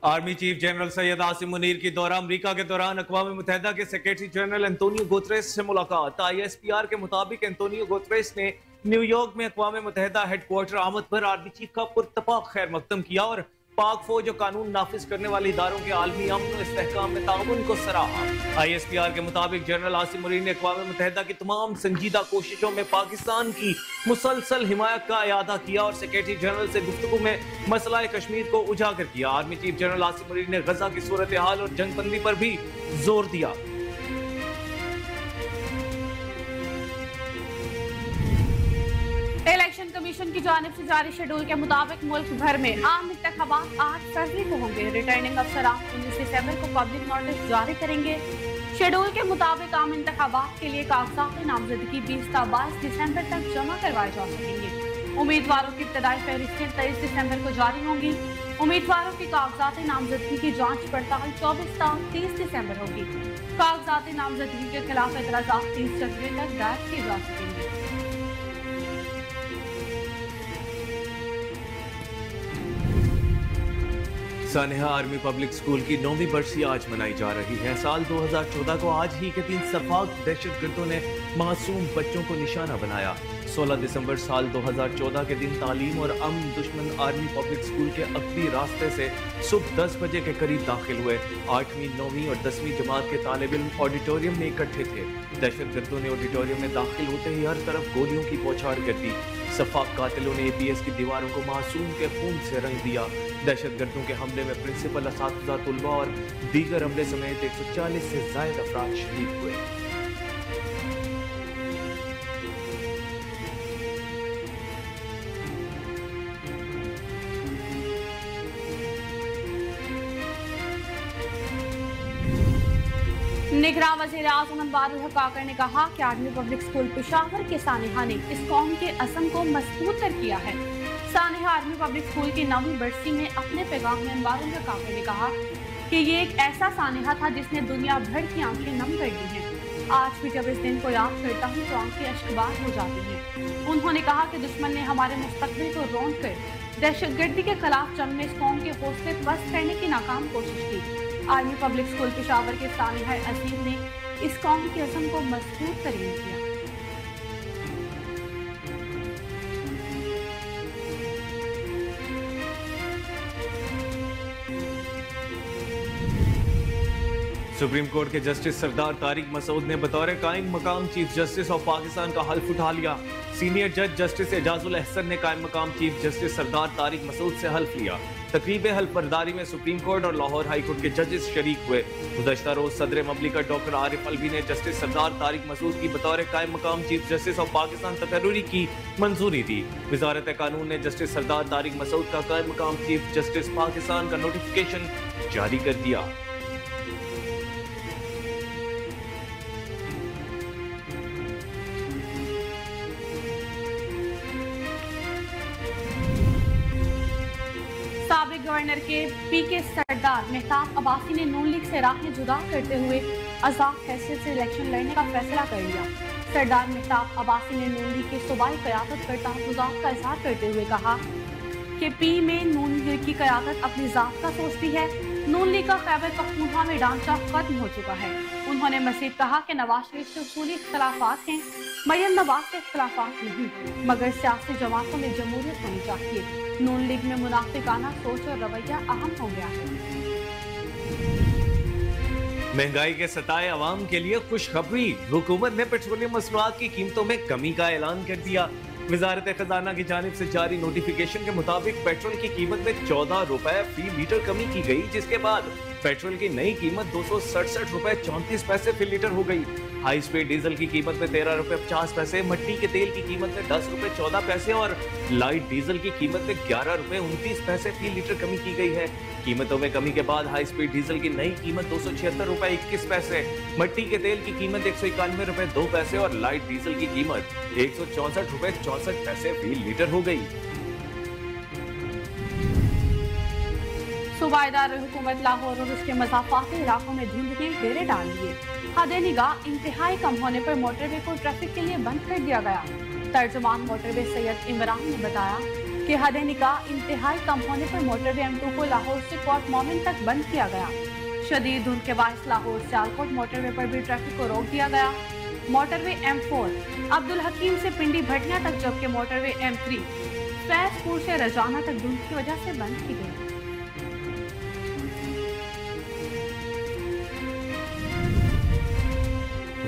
Army chief general Syed Asim Munir की दौरा अमरीका के दौरान अक़वाम मुत्तहिदा के सेक्रेटरी जनरल एंटोनियो गुतरेस से मुलाकात। ISPR के मुताबिक एंटोनियो गुतरेस ने न्यूयॉर्क में अक़वाम मुत्तहिदा हेडक्वार्टर आमद पर आर्मी चीफ का पुरतपाक खैर मकदम किया और पाक फौज और कानून नाफिज करने वाले इदारों के आलमी अमन और इस्तेहकाम में ताउन को सराहा। ISPR के मुताबिक जनरल आसिम मुनीर ने अक़वाम मुत्तहिदा की तमाम संजीदा कोशिशों में पाकिस्तान की मुसलसल हिमायत का इयादा किया और सेक्रेटरी जनरल से गुफ्तगू में मसला कश्मीर को उजागर किया। Army chief general Asim Munir ने गजा की सूरत हाल और जंगबंदी पर भी जोर दिया। इलेक्शन कमीशन की जानिब से जारी शेड्यूल के मुताबिक मुल्क भर में आम इंतखाबात 8 फरवरी को होंगे। रिटर्निंग अफसरान 19 दिसंबर को पब्लिक नोटिस जारी करेंगे। शेड्यूल के मुताबिक आम इंतखाबात के लिए कागजात नामजदगी 20 से 22 दिसंबर तक जमा करवाए जा सकेंगे। उम्मीदवारों की इब्तदाई फहरिस्तें 23 दिसंबर को जारी होंगी। उम्मीदवारों की कागजात नामजदगी की जाँच पड़ताल 24 से 30 दिसंबर होगी। कागजात नामजदगी के खिलाफ एतराज़ात 30 जनवरी तक दायर किए जा सकेंगे। सानेहा आर्मी पब्लिक स्कूल की 9वीं बरसी आज मनाई जा रही है। साल 2014 को आज ही के दिन सफाक दहशतगर्दों ने मासूम बच्चों को निशाना बनाया। 16 दिसंबर साल 2014 के दिन तालीम और अमन दुश्मन आर्मी पब्लिक स्कूल के अकबी रास्ते से सुबह 10 बजे के करीब दाखिल हुए। 8वीं, 9वीं और 10वीं जमात के तालिब इल्म ऑडिटोरियम में इकट्ठे थे। दहशतगर्दों ने ऑडिटोरियम में दाखिल होते ही हर तरफ गोलियों की बौछार कर दी। सफाक कातिलों ने APS की दीवारों को मासूम के खून से रंग दिया। दहशतगर्दों के हमले में प्रिंसिपल, असातिज़ा, तुलबा और दीगर अमले समेत 140 से ज़ायद अफराद शहीद हुए। निगरान वज़ीर आज़म अनवारुल हक काकर ने कहा कि आर्मी पब्लिक स्कूल पेशावर के सानेहा ने इस कौम के असम को मजबूत कर किया है। सानेहा आर्मी पब्लिक स्कूल की 9वीं बरसी में अपने पैगाम में अनवारुल हक काकर ने कहा कि ये एक ऐसा सानेहा था जिसने दुनिया भर की आंखें नम कर दी हैं। आज भी जब इस दिन को याद करता हूँ तो आंखें अश्कबार हो जाती हैं। उन्होंने कहा कि दुश्मन ने हमारे मुस्तकबिल को रौंद कर दहशतगर्दी के खिलाफ जंग में इस कौम के हौसले पस्त करने की नाकाम कोशिश की। आर्मी पब्लिक स्कूल पेशावर के सानेहा अजीम ने इस कौम के असम को मजबूत तरीन किया। सुप्रीम कोर्ट के जस्टिस सरदार तारिक मसूद ने बतौर कायम मकाम चीफ जस्टिस ऑफ पाकिस्तान का हल्फ उठा लिया। सीनियर जज जस्टिस एजाजुल अहसन ने कायम मकाम चीफ जस्टिस सरदार तारिक मसूद से हल्फ लिया। तकरीब हल्फ बर्दारी में सुप्रीम कोर्ट और लाहौर हाई कोर्ट के जजेस शरीक हुए। गुज़श्ता रोज सदर ममलिकत डॉक्टर आरिफ अलवी ने जस्टिस सरदार तारिक मसूद की बतौर कायम मकाम चीफ जस्टिस ऑफ पाकिस्तान तकर्रुरी की मंजूरी दी। वजारत कानून ने जस्टिस सरदार तारिक मसूद का कायम मकाम चीफ जस्टिस पाकिस्तान का नोटिफिकेशन जारी कर दिया। साबिक गवर्नर के PK सरदार मेहताब अब्बासी ने नून लीग से राहें जुदा करते हुए आज़ाद हैसियत से इलेक्शन लड़ने का फैसला कर लिया। सरदार मेहताब अब्बासी ने नून लीग की सूबाई क़यादत पर तहफ़्फ़ुज़ात का इज़हार करते हुए कहा कि P में नून लीग की क़यादत अपनी ज़ात का सोचती है। नून लीग का खैबर पख्तूनख्वा में ढांचा खत्म हो चुका है। उन्होंने मज़ीद कहा कि नवाज शरीफ से उसूली इख्तलाफात हैं, मरियम नवाज से इख्तलाफात नहीं, मगर सियासी जमातों में जमहूरियत होनी चाहिए। नून लीग में मुनाफिकाना सोच और रवैया अहम हो गया है। महंगाई के सताए अवाम के लिए खुशखबरी, हुकूमत ने पेट्रोलियम मसनूआत की कीमतों में कमी का ऐलान कर दिया। वजारत खजाना की जानिब से जारी नोटिफिकेशन के मुताबिक पेट्रोल की कीमत में 14 रुपए फी लीटर कमी की गई, जिसके बाद पेट्रोल की नई कीमत 267 रुपए 34 पैसे फी लीटर हो गई। हाई स्पीड डीजल की कीमत में 13 रुपए 50 पैसे, मट्टी के तेल की कीमत में 10 रुपए 14 पैसे और लाइट डीजल की कीमत में 11 रुपए 29 पैसे फी लीटर कमी की गई है। कीमतों में कमी के बाद हाई स्पीड डीजल की नई कीमत 276 रुपए 21 पैसे, मट्टी के तेल की कीमत 191 रुपए 2 पैसे और लाइट डीजल की कीमत 164 रुपए 64 पैसे फी लीटर हो गई। सूबादार हुकूमत लाहौर और उसके मज़ाफ़ाती इलाकों में धुंध के डेरे डाल दिए। हद निगाह इंतहाई कम होने पर मोटरवे को ट्रैफिक के लिए बंद कर दिया गया। तर्जुमान मोटरवे सैयद इमरान ने बताया कि हद निकाह इंतहाई कम होने पर मोटरवे M2 को लाहौर से कोट मोमिन तक बंद किया गया। शदीद धुंध के बायस लाहौर सियालकोट मोटरवे पर भी ट्रैफिक को रोक दिया गया। मोटरवे M4 अब्दुल हकीम से पिंडी भटिया तक, जबकि मोटरवे M3 फैजपुर से रजाना तक धुंध की वजह से बंद की गई।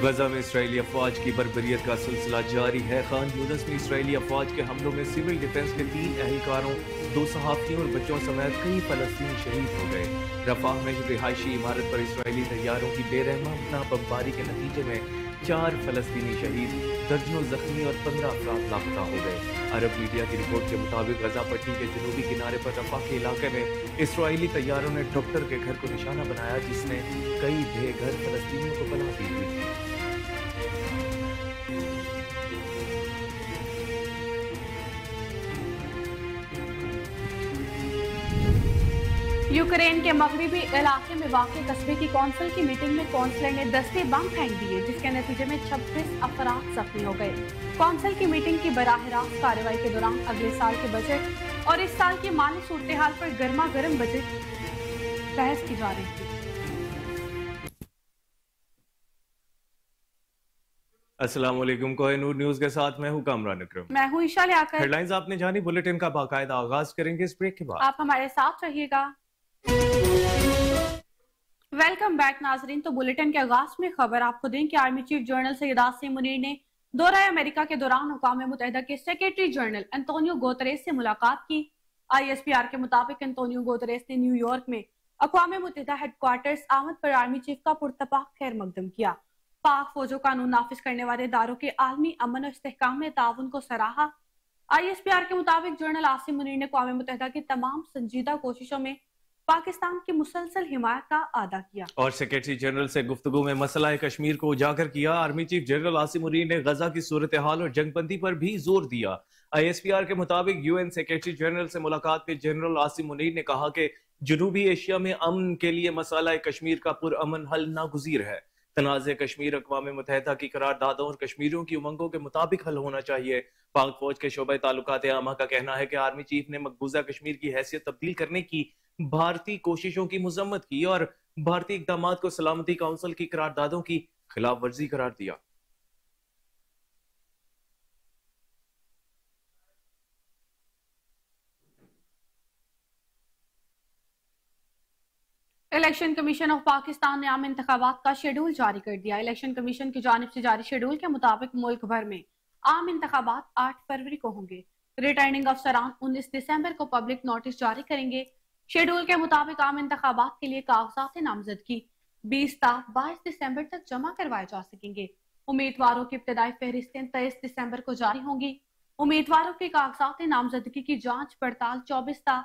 गजा में इसराइली अफवाज की बर्बरियत का सिलसिला जारी है। खान यूनिस में इसराइली अफवाज के हमलों में सिविल डिफेंस के 3 एहलकारों, 2 सहाफियों और बच्चों समेत कई फलस्तीनी शहीद हो गए। रफाह में रिहायशी इमारत पर इसराइली तैयारों की बेरहमाना बमबारी के नतीजे में 4 फलस्तीनी शहीद, दर्जनों जख्मी और 15 अफराद लापता हो गए। अरब मीडिया की रिपोर्ट के मुताबिक गजा पट्टी के जनूबी किनारे पर रफाह के इलाके में इसराइली तैयारों ने डॉक्टर के घर को निशाना बनाया, जिसने कई बेघर फलस्तीनियों को पनाह दी हुई थी। यूक्रेन के मगरबी इलाके में वाक़ कस्बे की कौंसिल की मीटिंग में कौंसलर ने दस्ते बम फेंक दिए, जिसके नतीजे में 26 अफराद जख्मी हो गए। कौंसिल की मीटिंग की बराह रास्त कार्रवाई के दौरान अगले साल के बजट और इस साल की माली सूरत हाल पर गर्मा गर्म बजट बहस की जा रही थी। अस्सलाम वालेकुम, कोहिनूर न्यूज के साथ मैं हूं कामरान अकरम। मैं हूं ईशा लियाकत। हेडलाइंस आपने जानी, बुलेटिन का बाकायदा आगाज करेंगे इस ब्रेक के बाद। आप हमारे साथ रहिएगा। वेलकम बैक नाजरीन। तो बुलेटिन के आगाज में खबर आपको दें कि army chief general Syed Asim Munir ने दौरा अमेरिका के दौरान अक़वाम मुत्तहिदा के सेक्रेटरी जनरल एंटोनियो गुतेरेस से मुलाकात की। ISPR के मुताबिक एंटोनियो गुतेरेस ने न्यूयॉर्क में अक़वाम मुत्तहिदा हेडक्वार्टर्स आमद पर आर्मी चीफ का पुरतपाक खैर मकदम किया। पाक फौजों कानून नाफिज करने वाले इदारों के आलमी अमन और इस्तेहकाम में ताउन को सराहा। ISPR के मुताबिक जनरल आसिम मुनीर ने अक़वाम मुत्तहिदा की तमाम संजीदा कोशिशों में पाकिस्तान की मुसलसल हिमायत का अदा किया और सेक्रेटरी जनरल से गुफ्तगू में मसला कश्मीर को उजागर किया। Army chief general Asim Munir ने गजा की सूरत हाल और जंगबंदी पर भी जोर दिया। ISPR के मुताबिक UN सेक्रेटरी जनरल से मुलाकात में जनरल आसिम मुनीर ने कहा कि जनूबी एशिया में अमन के लिए मसला कश्मीर का पुरअमन हल नागुज़ीर है। तनाज़े कश्मीर अक़वाम मुत्तहिदा की करारदादों और कश्मीरियों की उमंगों के मुताबिक हल होना चाहिए। पाक फौज के शोबे ताल्लुकात आमा का कहना है कि आर्मी चीफ ने मकबूजा कश्मीर की हैसियत तब्दील करने की भारतीय कोशिशों की मजम्मत की और भारतीय इक़दामात को सलामती काउंसिल की करारदादों की खिलाफ वर्जी करार दिया। इलेक्शन कमीशन ऑफ पाकिस्तान ने आम इंतखाबात का शेड्यूल जारी कर दिया। इलेक्शन कमीशन की जानिब से जारी शेड्यूल के मुताबिक मुल्क भर में आम इंतखाबात 8 फरवरी को होंगे। रिटर्निंग अफसरान 19 दिसंबर को पब्लिक नोटिस जारी करेंगे। शेड्यूल के मुताबिक आम इंतखाबात के लिए कागजात नामजदगी 20 ता 22 दिसंबर तक जमा करवाए जा सकेंगे। उम्मीदवारों की इब्तदाई फहरिस्तें 23 दिसंबर को जारी होंगी। उम्मीदवारों के कागजात नामजदगी की जांच पड़ताल 24 ता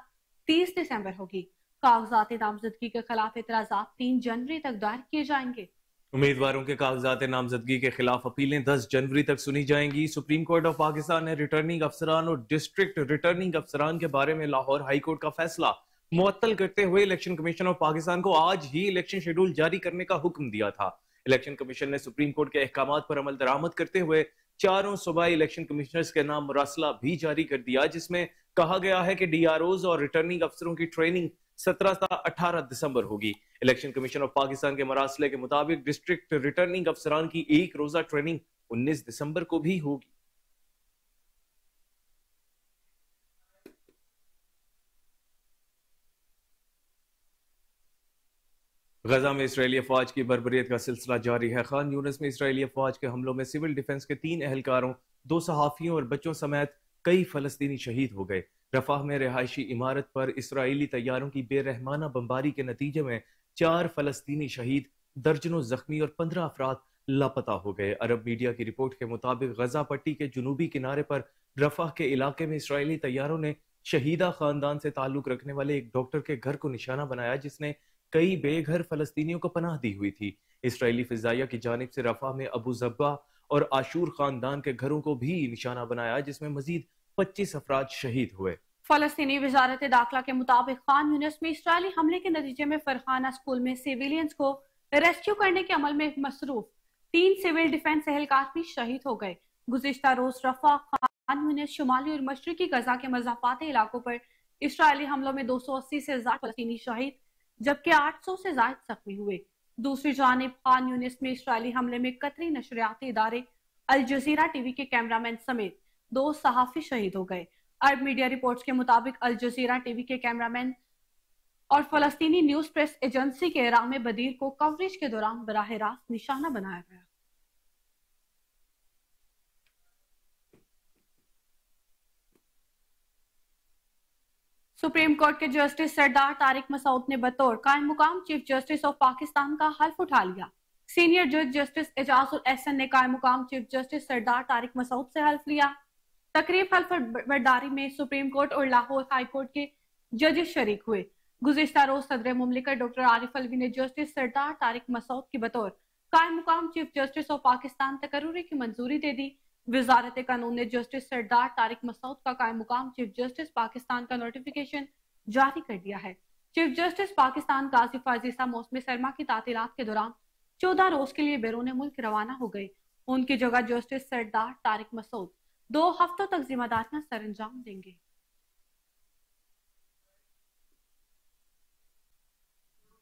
30 दिसंबर होगी। कागजात नामजदगी के खिलाफ एतराजात 3 जनवरी तक दायर किए जाएंगे। उम्मीदवारों के कागजात नामजदगी के खिलाफ अपीलें 10 जनवरी तक सुनी जाएंगी। सुप्रीम कोर्ट ऑफ पाकिस्तान ने रिटर्निंग अफसरान और डिस्ट्रिक्ट रिटर्निंग अफसरान के बारे में लाहौर हाई कोर्ट का फैसला मुअत्तल करते हुए इलेक्शन कमीशन ऑफ पाकिस्तान को आज ही इलेक्शन शेड्यूल जारी करने का हुक्म दिया था। इलेक्शन कमीशन ने सुप्रीम कोर्ट के अहकामात पर अमल दरामद करते हुए 4 सूबाई इलेक्शन कमिश्नर्स के नाम मुरासला भी जारी कर दिया, जिसमें कहा गया है कि DROs और रिटर्निंग अफसरों की ट्रेनिंग 17 से 18 दिसंबर होगी। इलेक्शन कमीशन ऑफ पाकिस्तान के मरासले के मुताबिक डिस्ट्रिक्ट रिटर्निंग अफसरान की 1 रोजा ट्रेनिंग 19 दिसंबर को भी होगी। गजा में इसराइली अफवाज की बर्बरियत का सिलसिला जारी है। खान यूनिस में इसराइली अफवाज के हमलों में सिविल डिफेंस के 3 एहलकारों, 2 सहाफियों और बच्चों समेत कई फलस्तीनी शहीद हो गए। रफाह में रिहायशी इमारत पर इसराइली तैयारों की बेरहमाना बमबारी के नतीजे में 4 फलस्तीनी शहीद, दर्जनों जख्मी और 15 अफराद लापता हो गए। अरब मीडिया की रिपोर्ट के मुताबिक गजा पट्टी के जुनूबी किनारे पर रफाह के इलाके में इसराइली तैयारों ने शहीदा खानदान से ताल्लुक रखने वाले एक डॉक्टर के घर को निशाना बनाया, जिसने कई बेघर फलस्तीनियों को पनाह दी हुई थी। इसराइली फिजाइया की जानिब से रफाह में अबू जब्बा और आशूर खानदान के घरों को भी निशाना बनाया, जिसमें मजीद 25 अफराद शहीद हुए। फलस्तीनी वजारत दाखिला के मुताबिक खान यूनिस में इसराइली हमले के नतीजे में फरखाना स्कूल में सिविलियंस को रेस्क्यू करने के अमल में मसरूफ 3 सिविल डिफेंस एहलकार भी शहीद हो गए। गुज़िश्ता रोज रफा यूनिस शुमाली और मशरकी गजा के मज़ाफ़ाती इलाकों पर इसराइली हमलों में 280 से ज़्यादा फ़लस्तीनी शहीद जबकि 800 से ज़्यादा जख्मी हुए। दूसरी जानिब खान यूनिस में इसराइली हमले में कतरी नशरियाती इदारे अल जजीरा टीवी के कैमरामैन समेत 2 सहाफ़ी शहीद हो गए। अरब मीडिया रिपोर्ट्स के मुताबिक अल जजीरा टीवी के कैमरामैन और फ़लस्तीनी न्यूज़ प्रेस एजेंसी के रामे बदीर को कवरेज के दौरान बराह रास्त निशाना बनाया गया। सुप्रीम कोर्ट के जस्टिस सरदार तारिक मसूद ने बतौर कायम मुकाम चीफ जस्टिस ऑफ पाकिस्तान का हल्फ उठा लिया। सीनियर जज जस्टिस एजाजुल एहसन ने कायम मुकाम चीफ जस्टिस सरदार तारिक मसूद से हल्फ लिया। तकरीब हल्फ बर्दारी में सुप्रीम कोर्ट और लाहौर हाई कोर्ट के जजेस शरीक हुए। गुज़िश्ता रोज सदर मुमलिकत डॉक्टर आरिफ अलवी ने जस्टिस सरदार तारिक मसूद की बतौर कायम मुकाम चीफ जस्टिस ऑफ पाकिस्तान तकर्रुरी की मंजूरी दे दी। वजारत कानून ने जस्टिस सरदार तारिक मसूद का कायम मुकाम चीफ जस्टिस पाकिस्तान का नोटिफिकेशन जारी कर दिया है। चीफ जस्टिस पाकिस्तान काजी फाजीसा मौसम सरमा की तातीलात के दौरान 14 रोज के लिए बैरून मुल्क रवाना हो गए। उनकी जगह जस्टिस सरदार तारिक मसूद 2 हफ्तों तक जिम्मेदारियां सरअंजाम देंगे।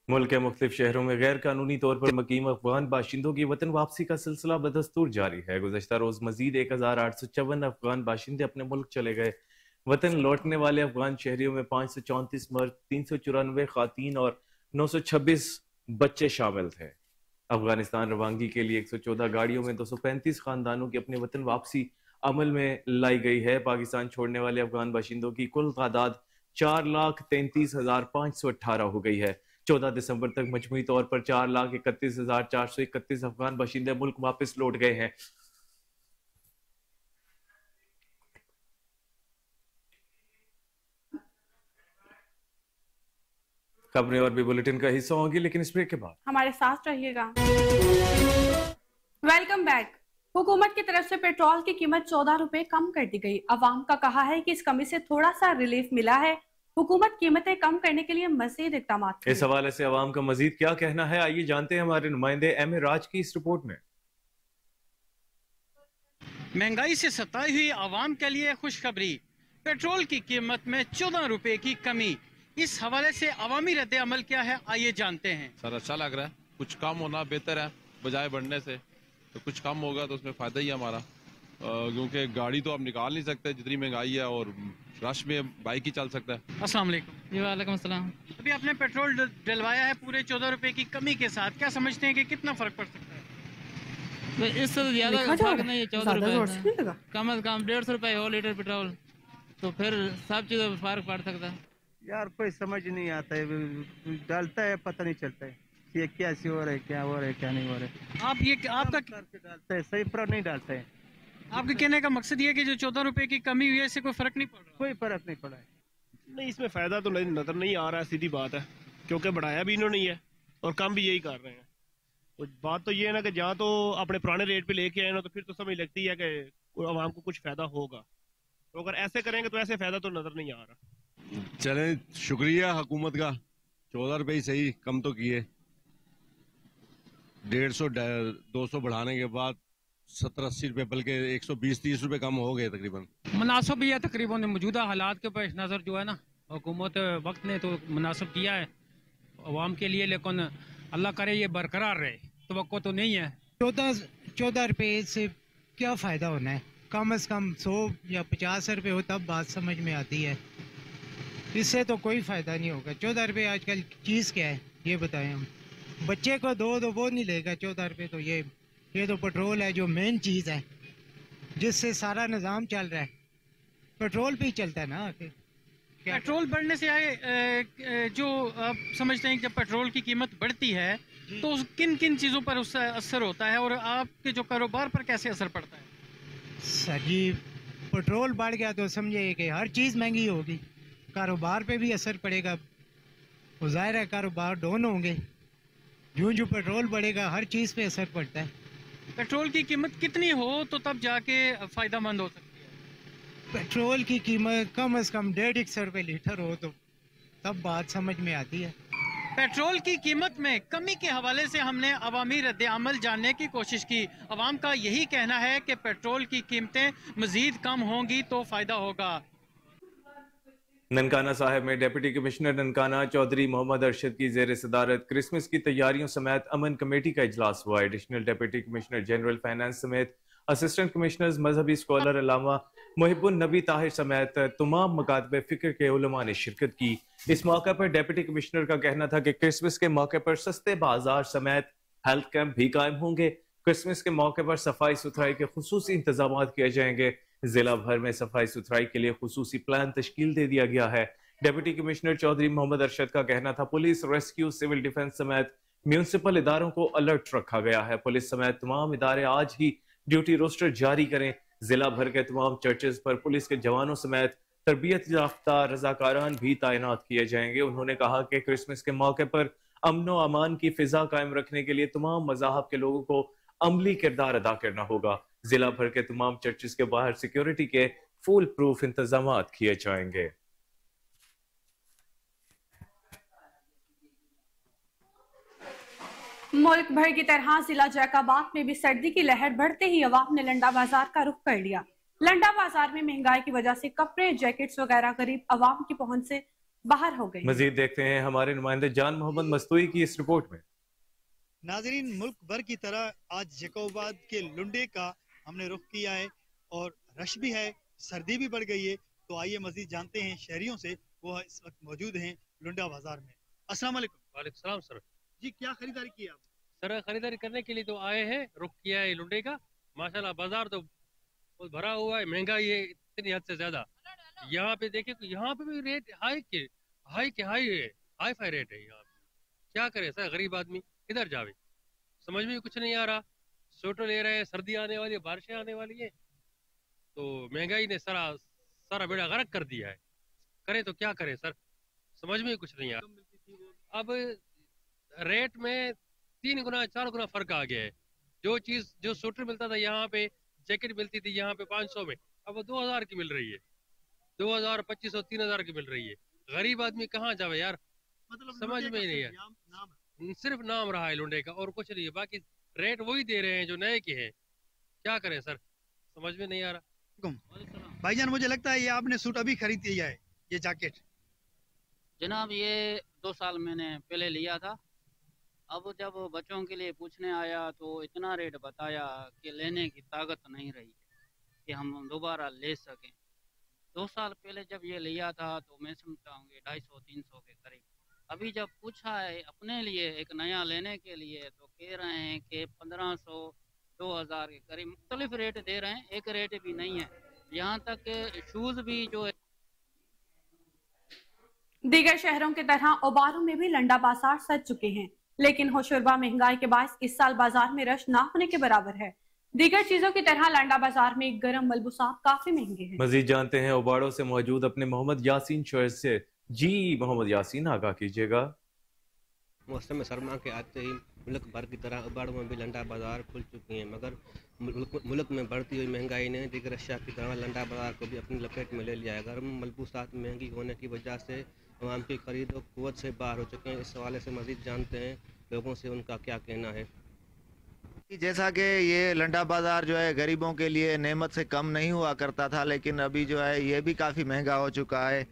मुल्क के मुख्तलिफ शहरों में गैर कानूनी तौर पर मुकीम अफगान बाशिंदों की वतन वापसी का सिलसिला बदस्तूर जारी है। गुज़श्ता रोज मजीद 1854 अफगान बाशिंदे अपने मुल्क चले गए। वतन लौटने वाले अफगान शहरियों में 534 मर्द, 394 खातीन और 926 बच्चे शामिल थे। अफगानिस्तान रवानगी के लिए 114 गाड़ियों में 235 खानदानों की अपने वतन वापसी अमल में लाई गई है। पाकिस्तान छोड़ने वाले अफगान बाशिंदों की कुल तादाद 4,33,518 हो गई है। 14 दिसंबर तक मजमूई तौर पर 4,31,431 अफगान बाशिंदे मुल्क वापस लौट गए हैं। खबरें और भी बुलेटिन का हिस्सा होंगी, लेकिन इस ब्रेक के बाद हमारे साथ रहिएगा। Welcome back. हुकूमत की तरफ से पेट्रोल की कीमत 14 रुपए कम कर दी गई। अवाम का कहा है कि इस कमी से थोड़ा सा रिलीफ मिला है। हुकूमत कीमतें कम करने के लिए मजीद इक़दाम। इस हवाले से अवाम का मजीद क्या कहना है, आइए जानते हैं हमारे नुमाइंदे एम.ए. राज की इस रिपोर्ट में। महंगाई से सताई हुई आवाम के लिए खुशखबरी, पेट्रोल की कीमत में 14 रुपए की कमी। इस हवाले से अवामी रद्द अमल क्या है, आइए जानते हैं। सर अच्छा लग रहा है, कुछ कम होना बेहतर है बजाय बढ़ने से। तो कुछ कम होगा तो उसमें फायदा ही है हमारा, क्योंकि गाड़ी तो आप निकाल नहीं सकते जितनी महंगाई है, और रश में बाइक ही चल सकता है। अस्सलाम वालेकुम। जी वालेकुम अस्सलाम। अभी आपने पेट्रोल डलवाया है पूरे 14 रुपए की कमी के साथ, क्या समझते हैं कि कितना फर्क पड़ सकता है? तो इससे ज्यादा फर्क नहीं है। 14 रुपए कम से कम 150 रुपए हो लीटर पेट्रोल, तो फिर सब चीजों में फर्क पड़ सकता है। यार कोई समझ नहीं आता है, डालता है पता नहीं चलता है ये क्या सी हो रहा है, क्या हो रहा है, क्या नहीं हो रहा है। आप ये आपका डालता है, सही पर नहीं डालता है। आपके कहने का मकसद ये है कि जो 14 रुपए की कमी हुई है इससे कोई फर्क नहीं पड़ रहा? कोई फर्क नहीं पड़ा है। नहीं, इसमें फायदा तो नजर नहीं आ रहा है, सीधी बात है, क्योंकि बढ़ाया भी इन्होंने ही है और कम भी यही कर रहे हैं। तो बात तो ये है ना कि जहाँ तो अपने पुराने रेट पे लेके आए ना, तो फिर तो समझ लगती है कि आवाम को कुछ फायदा होगा। तो अगर ऐसे करेंगे तो ऐसे फायदा तो नजर नहीं आ रहा। चले शुक्रिया हुकूमत का, 14 रुपए ही सही, कम तो किए। 150-200 बढ़ाने के बाद 70-80 रुपए, बल्कि 120-30 रुपए कम हो गए तकरीबन। मुनासिब भी है तकरीबन, मौजूदा हालात के पेश नज़र जो है ना, हुकूमत वक्त ने तो मुनासिब किया है अवाम के लिए, लेकिन अल्लाह करे ये बरकरार रहे, तवक्को तो नहीं है। 14 रुपए से क्या फ़ायदा होना है? कम से कम 100 या 50 रुपए हो तब बात समझ में आती है, इससे तो कोई फ़ायदा नहीं होगा। 14 रुपए आजकल चीज़ क्या है ये बताएं हम? बच्चे को दो तो वो नहीं लेगा 14 रुपए, तो ये तो पेट्रोल है जो मेन चीज़ है जिससे सारा निज़ाम चल रहा है। पेट्रोल पे ही चलता है ना आखिर। पेट्रोल बढ़ने से आए जो आप समझते हैं जब पेट्रोल की कीमत बढ़ती है तो किन किन चीज़ों पर उससे असर होता है और आपके जो कारोबार पर कैसे असर पड़ता है? सर जी, पेट्रोल बढ़ गया तो समझिए कि हर चीज़ महंगी होगी, कारोबार पे भी असर पड़ेगा। वो ज़ाहिर है कारोबार डाउन होंगे, जो पेट्रोल बढ़ेगा हर चीज़ पे असर पड़ता है। पेट्रोल की कीमत कितनी हो तो तब जाके फ़ायदेमंद हो सकती है? पेट्रोल की कीमत कम से कम 150 रुपये लीटर हो तो तब बात समझ में आती है। पेट्रोल की कीमत में कमी के हवाले से हमने अवामी रद्द-ए-अमल जानने की कोशिश की। अवाम का यही कहना है कि पेट्रोल की कीमतें मजीद कम होंगी तो फ़ायदा होगा। ननकाना साहिब में डिप्टी कमिश्नर ननकाना चौधरी मोहम्मद अरशद की जेर सदारत क्रिसमस की तैयारियों समेत अमन कमेटी का इजलास हुआ। Additional deputy commissioner general finance समेत असिस्टेंट कमिश्नर्स मजहबी स्कॉलर अल्लामा मुहिबुन नबी ताहिर समेत तमाम मकातबे फिक्र के उलमा ने शिरकत की। इस मौके पर डिप्टी कमिश्नर का कहना था कि क्रिसमस के मौके पर सस्ते बाजार समेत हेल्थ कैंप भी कायम होंगे। क्रिसमस के मौके पर सफाई सुथराई के खुसूसी इंतजाम किए जाएंगे। जिला भर में सफाई सुथराई के लिए खुसूसी प्लान तश्कील दे दिया गया है। डिप्टी कमिश्नर चौधरी मोहम्मद अरशद का कहना था पुलिस, रेस्क्यू, सिविल डिफेंस समेत म्यूनिसिपल इदारों को अलर्ट रखा गया है। पुलिस समेत तमाम इदारे आज ही ड्यूटी रोस्टर जारी करें। जिला भर के तमाम चर्चेज पर पुलिस के जवानों समेत तरबियत याफ्ता रजाकारान भी तैनात किए जाएंगे। उन्होंने कहा कि क्रिसमस के मौके पर अमन व अमान की फिजा कायम रखने के लिए तमाम मज़ाहब के लोगों को अमली किरदार अदा करना होगा। जिला भर के तमाम चर्चेज के बाहर सिक्योरिटी के फुल प्रूफ इंतजाम किए जाएंगे। मुल्क भर की तरह जिला जैकाबाद में भी सर्दी की लहर बढ़ते ही अवाम ने लंडा बाजार का रुख कर लिया। लंडा बाजार में महंगाई की वजह से कपड़े, जैकेट्स वगैरह गरीब अवाम की पहुंच से बाहर हो गए। मजीद देखते हैं हमारे नुमाइंदे जान मोहम्मद मस्तूई की इस रिपोर्ट में। नाजरीन, मुल्क भर की तरह आज जैकाबाद के लुंडे का हमने रुख किया है और रश भी है, सर्दी भी बढ़ गई है। तो आइए मजीद जानते हैं शहरियों से, वो इस वक्त मौजूद हैं लुंडा बाजार में। अस्सलाम वालेकुम। वालेकुम सलाम सर। जी, क्या खरीदारी की आप? सर खरीदारी करने के लिए तो आए हैं, रुक किया है लुंडे का। माशाल्लाह बाजार तो बहुत भरा हुआ है, महंगाई है इतनी हद से ज्यादा। यहाँ पे देखिए, यहाँ पे भी रेट हाई है, हाई फाई रेट है यहाँ पे। क्या करे सर, गरीब आदमी किधर जावे, समझ में कुछ नहीं आ रहा। स्वेटर ले रहे हैं, सर्दी आने वाली है, बारिशें आने वाली है, तो महंगाई ने सारा बेड़ा गर्क कर दिया है। करे तो क्या करे सर, समझ में कुछ नहीं आ रहा। अब रेट में 3 गुना 4 गुना फर्क आ गया है। जो स्वेटर मिलता था यहाँ पे, जैकेट मिलती थी यहाँ पे 500 में, अब वो 2000 की मिल रही है, 2000, 2500, 3000 की मिल रही है। गरीब आदमी कहाँ जावे यार, मतलब समझ में ही नहीं है। सिर्फ नाम रहा है लुंडे का और कुछ नहीं है, बाकी रेट वही दे रहे हैं जो नए के हैं। क्या करें सर, समझ में नहीं आ रहा। भाईजान, मुझे लगता है ये आपने सूट अभी खरीद लिया है, ये जैकेट? जनाब, ये 2 साल मैंने पहले लिया था। अब जब बच्चों के लिए पूछने आया तो इतना रेट बताया कि लेने की ताकत नहीं रही कि हम दोबारा ले सकें। 2 साल पहले जब ये लिया था तो मैं समझता हूँ 250-300 के करीब। अभी जब पूछा है अपने लिए एक नया लेने के लिए तो कह रहे हैं कि 1500-2000 के करीब मुख्तलिफ रेट दे रहे हैं, एक रेट भी नहीं है। यहाँ तक के शूज़ भी जो है। दीगर शहरों की तरह ओबारू में भी लंडा बाजार सज चुके हैं, लेकिन होशरुबा महंगाई के बायस इस साल बाजार में रश ना होने के बराबर है। दीगर चीजों की तरह लंडा बाजार में गर्म मलबूसात काफी महंगे हैं। मजीद जानते हैं ओबाड़ो से मौजूद अपने मोहम्मद यासीन शोर से। जी मोहम्मद यासीन, आगाह कीजिएगा। मौसम सरमा के आते ही मुल्क भर की तरह ओबाड़ो में भी लंडा बाजार खुल चुकी हैं, मगर मुल्क में बढ़ती हुई महंगाई ने दीगर अशिया की तरह लंडा बाजार को भी अपनी लपेट में ले लिया है। गर्म मलबूसात महंगी होने की वजह से आवाम की खरीद और कुव्वत से बाहर हो चुके हैं। इस हवाले से मजीद जानते हैं लोगों से उनका क्या कहना है। जैसा कि ये लंडा बाज़ार जो है गरीबों के लिए नेमत से कम नहीं हुआ करता था, लेकिन अभी जो है ये भी काफ़ी महंगा हो चुका है।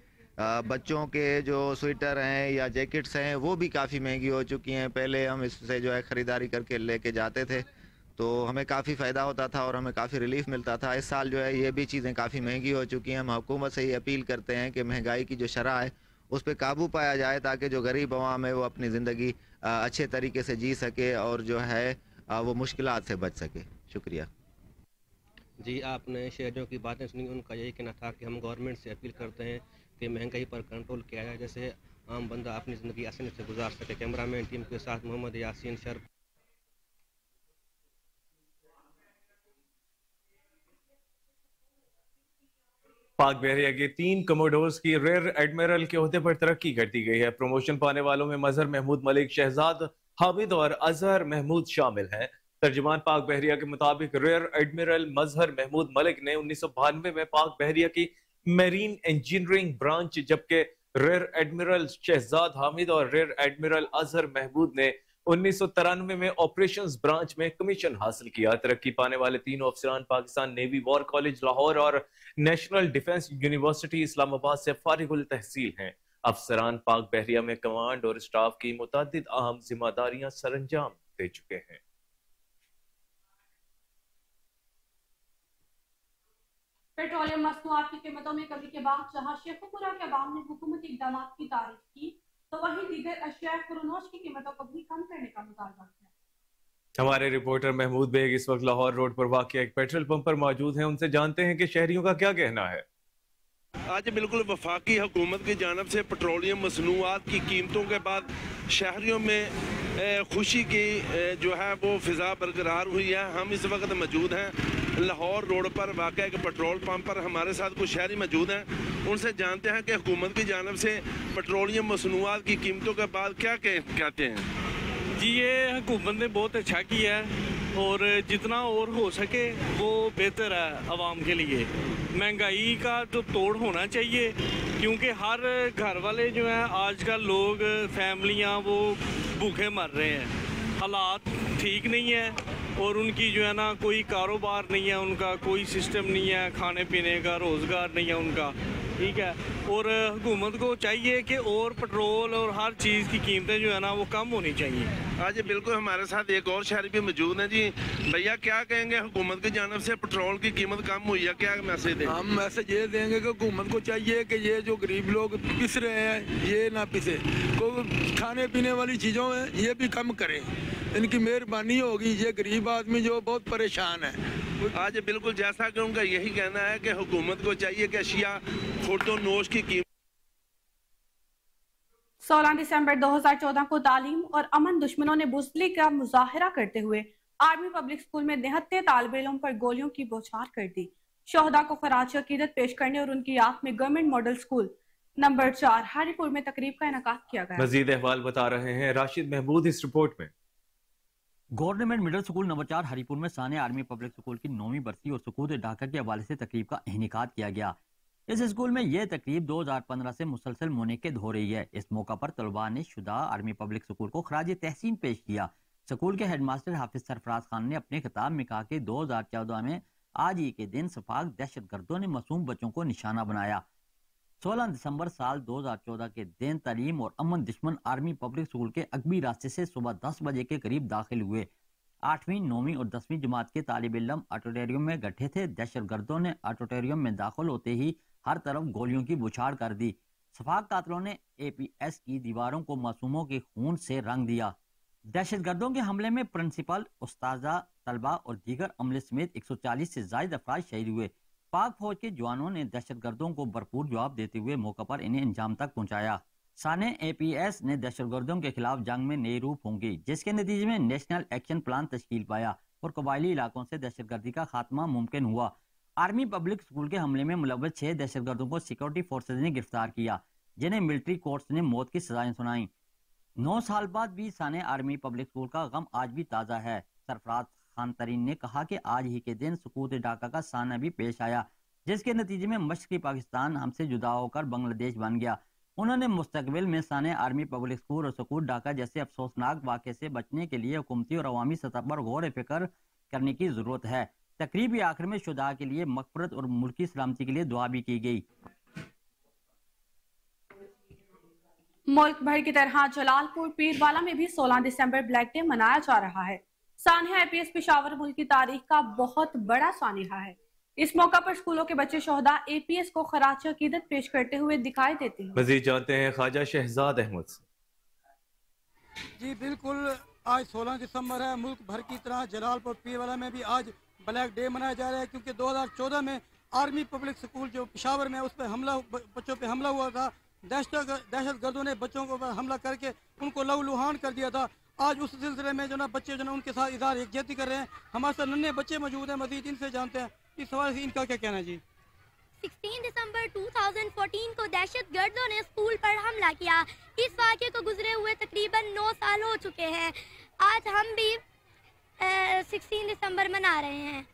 बच्चों के जो स्वेटर हैं या जैकेट्स हैं वो भी काफ़ी महंगी हो चुकी हैं। पहले हम इससे जो है ख़रीदारी करके लेके जाते थे तो हमें काफ़ी फ़ायदा होता था और हमें काफ़ी रिलीफ मिलता था। इस साल जो है ये भी चीज़ें काफ़ी महंगी हो चुकी हैं। हम हुकूमत से ये अपील करते हैं कि महंगाई की जो शरह है उस पर काबू पाया जाए ताकि जो गरीब अवाम है वो अपनी ज़िंदगी अच्छे तरीके से जी सके और जो है वो मुश्किलात से बच सके। शुक्रिया जी। आपने शहरियों की बातें सुनी, उनका यही कहना था कि हम गवर्नमेंट से अपील करते हैं कि महंगाई पर कंट्रोल किया जाए, जैसे आम बंदा अपनी ज़िंदगी आसानी से गुजार सके। कैमरामैन टीम के साथ मोहम्मद यासीन शर्फ। पाक बहरिया के 3 कमोडोर्स की रेयर एडमिरल के ओहदे पर तरक्की कर दी गई है। प्रमोशन पाने वालों में मजहर महमूद मलिक, शहजाद हामिद और अजहर महमूद शामिल हैं। तर्जुमान पाक बहरिया के मुताबिक रेयर एडमिरल मजहर महमूद मलिक ने 1992 में पाक बहरिया की मेरीन इंजीनियरिंग ब्रांच, जबकि रेयर एडमिरल शहजाद हामिद और रेयर एडमिरल अजहर महमूद ने 1993 में ऑपरेशंस ब्रांच में कमीशन हासिल किया। तरक्की पाने वाले तीनों अफसरान Pakistan navy war college Lahore और नेशनल डिफेंस यूनिवर्सिटी इस्लामाबाद से फारिगुल तहसील हैं। अफसरान पाक बहरिया में कमांड और स्टाफ की मुतादिद अहम जिम्मेदारियां सरअंजाम दे चुके हैं। पेट्रोलियम मसनूआत की कीमतों में कमी के बाद जहां शेखुपुरा के अवाम ने हुकूमती इक़दाम की तारीफ की, तो वहीं दीगर अशिया कुरनोश की कीमतों को भी कम करने का मुतालबा किया। हमारे रिपोर्टर महमूद बेग इस वक्त लाहौर रोड पर वाक़िया एक पेट्रोल पंप पर मौजूद हैं। उनसे जानते हैं कि शहरियों का क्या कहना है। आज बिल्कुल वफाकी हुकूमत की जानब से पेट्रोलियम मसनूआत की कीमतों के बाद शहरियों में खुशी की जो है वो फिजा बरकरार हुई है। हम इस वक्त मौजूद हैं लाहौर रोड पर वाक़या एक पेट्रोल पंप पर। हमारे साथ कुछ शहरी मौजूद हैं, उनसे जानते हैं कि हुकूमत की जानब से पेट्रोलियम मसनूआत की कीमतों के बाद क्या कहते हैं। जी, ये हुकूमत ने बहुत अच्छा किया है और जितना और हो सके वो बेहतर है आवाम के लिए। महंगाई का तो तोड़ होना चाहिए, क्योंकि हर घर वाले जो हैं आजकल लोग फैमिलियां वो भूखे मर रहे हैं। हालात ठीक नहीं है और उनकी जो है ना कोई कारोबार नहीं है, उनका कोई सिस्टम नहीं है, खाने पीने का रोज़गार नहीं है उनका, ठीक है। और हुकूमत को चाहिए कि और पेट्रोल और हर चीज़ की कीमतें जो है ना वो कम होनी चाहिए। आज बिल्कुल हमारे साथ एक और शहरी भी मौजूद हैं। जी भैया, क्या कहेंगे, हुकूमत की जानब से पेट्रोल की कीमत कम हुई है, क्या मैसेज दें? हम मैसेज ये देंगे कि हुकूमत को चाहिए कि ये जो गरीब लोग पिस रहे हैं ये ना पिसे, तो खाने पीने वाली चीज़ों में ये भी कम करें, इनकी मेहरबानी होगी। ये गरीब आदमी जो बहुत परेशान है। आज बिल्कुल जैसा कि उनका यही कहना है कि हुकूमत को चाहिए कि अशिया खुर्दोनोश की कीमत 16 दिसंबर 2014 को तालीम और अमन दुश्मनों ने बुज़दिली का मुजाहरा करते हुए आर्मी पब्लिक स्कूल में 73 तालिब इल्म पर गोलियों की बौछार कर दी। शोहदा को खराज अकीदत पेश करने और उनकी याद में government model school number 4 Haripur में तकरीब का इनेकाद किया गया। मजीद अहवाल बता रहे हैं राशिद महमूद इस रिपोर्ट में। Government middle school number 4 Haripur में साने आर्मी पब्लिक स्कूल की 9वीं बरसी और सुकूत ढाका के हवाले से तकरीब का इनेकाद किया गया। इस स्कूल में यह तकरीब 2015 से मुसलसल मुनक़िद हो रही है। इस मौका पर तलबा ने शुदा आर्मी पब्लिक स्कूल को खराज तहसीन पेश किया। स्कूल के हेडमास्टर हाफिज सरफराज खान ने अपने खिताब में कहा कि 2014 में आज ही के दिन सफाक दहशत गर्दों ने मासूम बच्चों को निशाना बनाया। 16 दिसंबर साल 2014 के दिन तालीम और अमन दुश्मन आर्मी पब्लिक स्कूल के अगबी रास्ते से सुबह 10 बजे के करीब दाखिल हुए। 8वीं, 9वीं और 10वीं जमात के तालिब इल्म ऑडिटोरियम में गठे थे। दहशत गर्दों ने ऑडिटोरियम में दाखिल होते ही हर तरफ गोलियों की बौछार कर दी। सफाक कातलों ने APS की दीवारों को मासूमों के खून से रंग दिया। दहशत गर्दों के हमले में प्रिंसिपल, उस्ताजा, तलबा और दीगर अमले समेत 140 से ज्यादा अफराद शहीद हुए। पाक फौज के जवानों ने दहशत गर्दों को भरपूर जवाब देते हुए मौका पर इन्हें अंजाम तक पहुंचाया। साने APS ने दहशत गर्दों के खिलाफ जंग में नई रूह फूंकी, जिसके नतीजे में नेशनल एक्शन प्लान तश्कील पाया और कबायली इलाकों से दहशत गर्दी का खात्मा मुमकिन हुआ। आर्मी पब्लिक स्कूल के हमले में मुलव्वस 6 दहशत गर्दों को सिक्योरिटी फोर्सेज ने गिरफ्तार किया, जिन्हें मिलिट्री कोर्ट्स ने मौत की सजाएं सुनाई। 9 साल बाद भी साने आर्मी पब्लिक स्कूल का गम आज भी ताज़ा है। सरफराज खान तरीन ने कहा कि आज ही के दिन सुकूत ढाका का साना भी पेश आया, जिसके नतीजे में मशरकी पाकिस्तान हमसे जुदा होकर बांग्लादेश बन गया। उन्होंने मुस्तकबिल में साने आर्मी पब्लिक स्कूल और सुकूत ढाका जैसे अफसोसनाक वाक़े से बचने के लिए हुकूमती और अवामी सतह पर गौर फिक्र करने की जरूरत है। तकरीब के आखिर में शुदा के लिए मग़फ़िरत और मुल्की सलामती के लिए दुआ भी की गई। मुल्क भर की तरह जलालपुर पीरवाला में भी 16 दिसंबर ब्लैक डे मनाया जा रहा है। सानिया IPS पेशावर मुल्क की तारीख का बहुत बड़ा सानिया है। इस मौका पर स्कूलों के बच्चे शोहदा APS को खराज अकीदत पेश करते हुए दिखाई देते हैं। मजीद जानते हैं ख्वाजा शहजाद अहमद से। जी बिल्कुल, आज 16 दिसंबर है। मुल्क भर की तरह जलालपुर पीरवाला में भी आज ब्लैक डे मनाया जा रहा है, क्योंकि 2014 में आर्मी पब्लिक स्कूल जो पेशावर में उस पर हमला, बच्चों पे हमला हुआ था। दहशत गर्दों ने बच्चों को हमला करके उनको लहूलुहान कर दिया था। आज उस सिलसिले में जो ना बच्चे जो ना उनके साथ इज़हार यकजहती कर रहे हैं। हमारे साथ नन्हे बच्चे मौजूद हैं, मजीद इनसे जानते हैं इस सवाल से इनका क्या कहना है। जी 16 दिसंबर 2014 को दहशत गर्दों ने स्कूल पर हमला किया। इस वाक़े को गुजरे हुए तकरीबन 9 साल हो चुके हैं। आज हम भी 16 दिसंबर मना रहे हैं।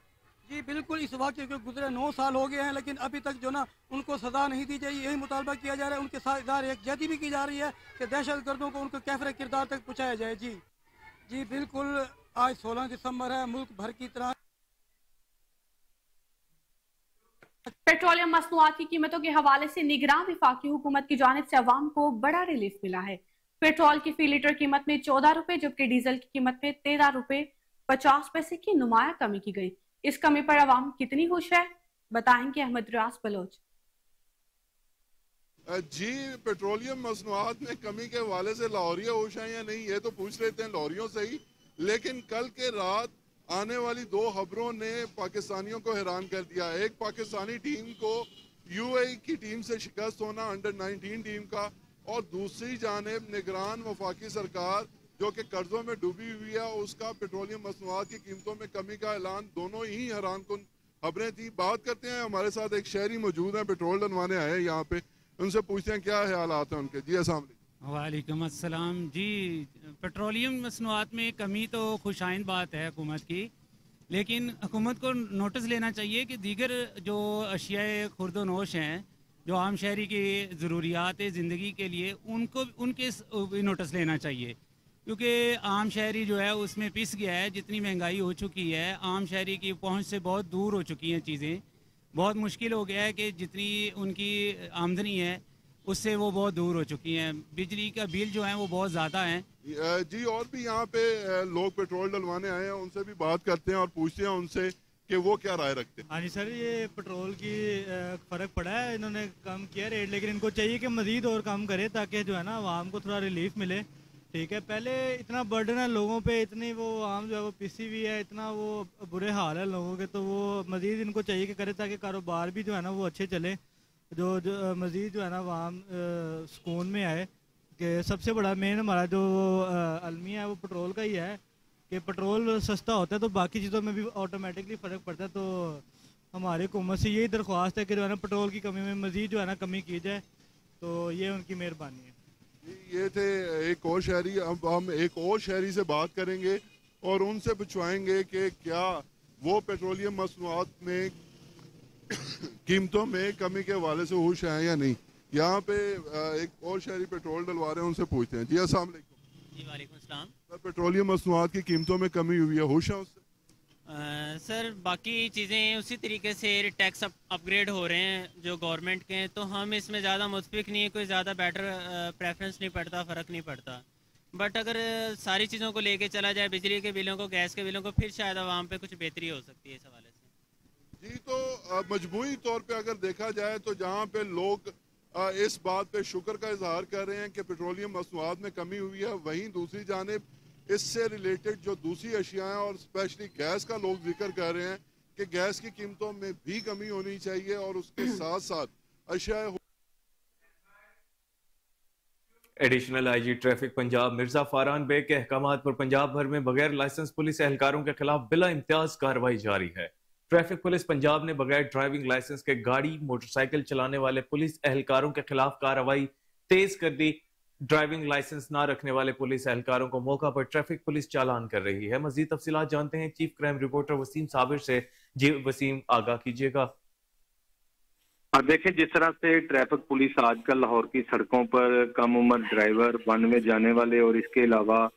जी बिल्कुल, इस वाक़े को गुजरे 9 साल हो गए हैं, लेकिन अभी तक जो ना उनको सज़ा नहीं दी जाए, यही मुतालबा किया जा रहा है। उनके साथ एकजहती भी की जा रही है कि दहशतगर्दों को उनके कैफरे किरदार तक पहुँचाया जाए। जी बिल्कुल, आज 16 दिसंबर है। मुल्क भर की तरह पेट्रोलियम मसनूआत की कीमतों के हवाले से निगरान वफाकी हुकूमत की जानिब से अवाम को बड़ा रिलीफ मिला है। पेट्रोल की फी लीटर कीमत में 14 रुपए जबकि डीजल की कीमत में 13 रुपए 50 पैसे की नुमाया कमी की गई। इस कमी पर अवाम कितनी खुश है, बताएंगे अहमद रियाज बलोच। जी, पेट्रोलियम मसनूआत में कमी के हवाले से लाहौरिया खुश हैं या नहीं, ये तो पूछ लेते हैं लाहौरियों से ही। लेकिन कल के रात आने वाली 2 खबरों ने पाकिस्तानियों को हैरान कर दिया। एक पाकिस्तानी टीम को यूएई की टीम से शिकस्त होना, अंडर 19 टीम का, और दूसरी जानिब निगरान वफाकी सरकार जो कि कर्जों में डूबी हुई है, उसका पेट्रोलियम मसनूआत की कीमतों में कमी का ऐलान। दोनों ही हैरान कुन खबरें थी। बात करते हैं, हमारे साथ एक शहरी मौजूद हैं, पेट्रोल डलवाने आए हैं यहाँ पे, उनसे पूछते हैं क्या ख्यालात हैं उनके। जी अस्सलाम वालेकुम। वालेकुम अस्सलाम। जी, पेट्रोलियम मसनूआत में कमी तो खुशाइन बात है हुकूमत की, लेकिन हुकूमत को नोटिस लेना चाहिए कि दीगर जो अशियाए खुर्दोनोश हैं, जो आम शहरी की ज़रूरियात ज़िंदगी के लिए, उनके नोटिस लेना चाहिए, क्योंकि आम शहरी जो है उसमें पिस गया है। जितनी महंगाई हो चुकी है, आम शहरी की पहुंच से बहुत दूर हो चुकी हैं चीज़ें। बहुत मुश्किल हो गया है कि जितनी उनकी आमदनी है उससे वो बहुत दूर हो चुकी हैं। बिजली का बिल जो है वो बहुत ज़्यादा है। जी, और भी यहाँ पे लोग पेट्रोल डलवाने आए हैं, उनसे भी बात करते हैं और पूछते हैं उनसे कि वो क्या राय रखते हैं। हाँ जी सर, ये पेट्रोल की फ़र्क पड़ा है, इन्होंने कम किया रेट, लेकिन इनको चाहिए कि मज़ीद और कम करे ताकि जो है ना आवाम को थोड़ा रिलीफ मिले। ठीक है, पहले इतना बर्डन है लोगों पे, इतनी वो आम जो है वो पिसी हुई है, इतना वो बुरे हाल है लोगों के, तो वो मज़ीद इनको चाहिए कि करे ताकि कारोबार भी जो है ना वो अच्छे चले, जो मज़ीद जो है ना आवाम सुकून में आए। कि सबसे बड़ा मेन हमारा जो अलमिया है वो पेट्रोल का ही है कि पेट्रोल सस्ता होता है तो बाकी चीज़ों में भी ऑटोमेटिकली फ़र्क पड़ता है। तो हमारी हुकूमत से यही दरख्वास्त है कि जो है ना पेट्रोल की कमी में मज़ीद जो है ना कमी की जाए, तो ये उनकी मेहरबानी है। ये थे एक और शहरी। अब हम एक और शहरी से बात करेंगे और उनसे पूछवाएंगे कि क्या वो पेट्रोलियम मसनूआत में कीमतों में कमी के हवाले से खुश हैं या नहीं। यहाँ पे एक और शहरी पेट्रोल डलवा रहे हैं, उनसे पूछते हैं। जी अस्सलाम वालेकुम। जी वालेकुम अस्सलाम। पेट्रोलियम मसनूआत की कीमतों में कमी हुई है, खुश हैं उससे? सर, बाकी चीज़ें उसी तरीके से टैक्स अपग्रेड हो रहे हैं जो गवर्नमेंट के हैं, तो हम इसमें ज़्यादा मुतफिक नहीं है, कोई ज़्यादा बेटर प्रेफरेंस नहीं पड़ता, फ़र्क नहीं पड़ता। बट अगर सारी चीज़ों को लेके चला जाए, बिजली के बिलों को, गैस के बिलों को, फिर शायद आवाम पे कुछ बेहतरी हो सकती है इस हवाले से। जी, तो मजमूई तौर पे अगर देखा जाए तो जहाँ पे लोग इस बात पे शुक्र का इजहार कर रहे हैं कि पेट्रोलियम मसनूआत में कमी हुई है, वहीं दूसरी जानिब इससे रिलेटेड जो दूसरी अशिया हैं और स्पेशली गैस का लोग जिक्र कर रहे हैं कि गैस की कीमतों में भी कमी होनी चाहिए और उसके साथ साथ अशिया। Additional IG traffic Punjab Mirza Faran Baig के अहकामात पर पंजाब भर में बगैर लाइसेंस पुलिस एहलकारों के खिलाफ बिला इम्तियाज कार्रवाई जारी है। ट्रैफिक पुलिस पंजाब ने बगैर ड्राइविंग लाइसेंस के गाड़ी मोटरसाइकिल चलाने वाले पुलिस एहलकारों के खिलाफ कार्रवाई तेज कर दी। ड्राइविंग लाइसेंस ना रखने वाले पुलिस एहलकारों को मौका पर ट्रैफिक पुलिस चालान कर रही है। मजीद तफसीलात जानते हैं chief crime reporter Waseem Sabir से। जी वसीम, आगाह कीजिएगा। देखें, जिस तरह से ट्रैफिक पुलिस आजकल लाहौर की सड़कों पर कम उम्र ड्राइवर, वन में जाने वाले और इसके अलावा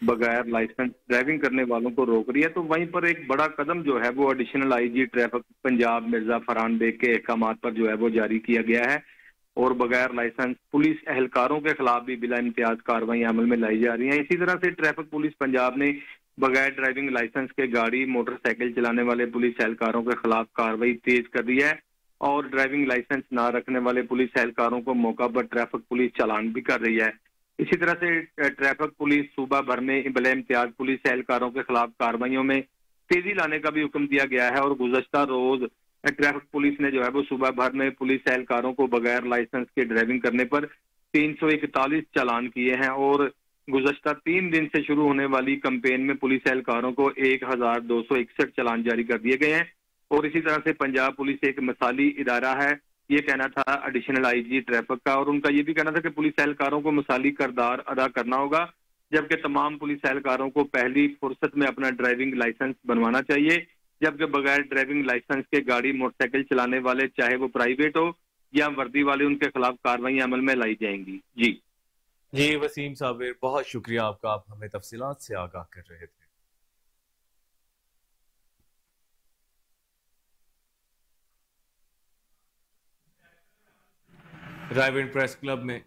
बगैर लाइसेंस ड्राइविंग करने वालों को रोक रही है, तो वहीं पर एक बड़ा कदम जो है वो additional IG traffic Punjab Mirza Farhan Baig के अहकामात पर जो है वो जारी किया गया है और बगैर लाइसेंस पुलिस एहलकारों के खिलाफ भी बिला इम्तियाज कार्रवाई अमल में लाई जा रही है। इसी तरह से ट्रैफिक पुलिस पंजाब ने बगैर ड्राइविंग लाइसेंस के गाड़ी मोटरसाइकिल चलाने वाले पुलिस एहलकारों के खिलाफ कार्रवाई तेज कर दी है और ड्राइविंग लाइसेंस ना रखने वाले पुलिस एहलकारों को मौका पर ट्रैफिक पुलिस चालान भी कर रही है। इसी तरह से ट्रैफिक पुलिस सूबा भर में बिला इम्तियाज पुलिस एहलकारों के खिलाफ कार्रवाइयों में तेजी लाने का भी हुक्म दिया गया है और गुज़श्ता रोज ट्रैफिक पुलिस ने जो है वो सूबा भर में पुलिस एहलकारों को बगैर लाइसेंस के ड्राइविंग करने पर 341 चालान किए हैं और गुज़श्ता 3 दिन से शुरू होने वाली कैंपेन में पुलिस एहलकारों को 1261 चालान जारी कर दिए गए हैं। और इसी तरह से पंजाब पुलिस एक मिसाली इदारा है, ये कहना था एडिशनल आईजी ट्रैफिक का, और उनका ये भी कहना था कि पुलिस एहलकारों को मिसाली किरदार अदा करना होगा, जबकि तमाम पुलिस एहलकारों को पहली फुर्सत में अपना ड्राइविंग लाइसेंस बनवाना चाहिए। जबकि बगैर ड्राइविंग लाइसेंस के गाड़ी मोटरसाइकिल चलाने वाले, चाहे वो प्राइवेट हो या वर्दी वाले, उनके खिलाफ कार्रवाई अमल में लाई जाएंगी। जी वसीम साबिर, बहुत शुक्रिया आपका, आप हमें तफसीलात से आगाह कर रहे थे। रायविंड प्रेस क्लब में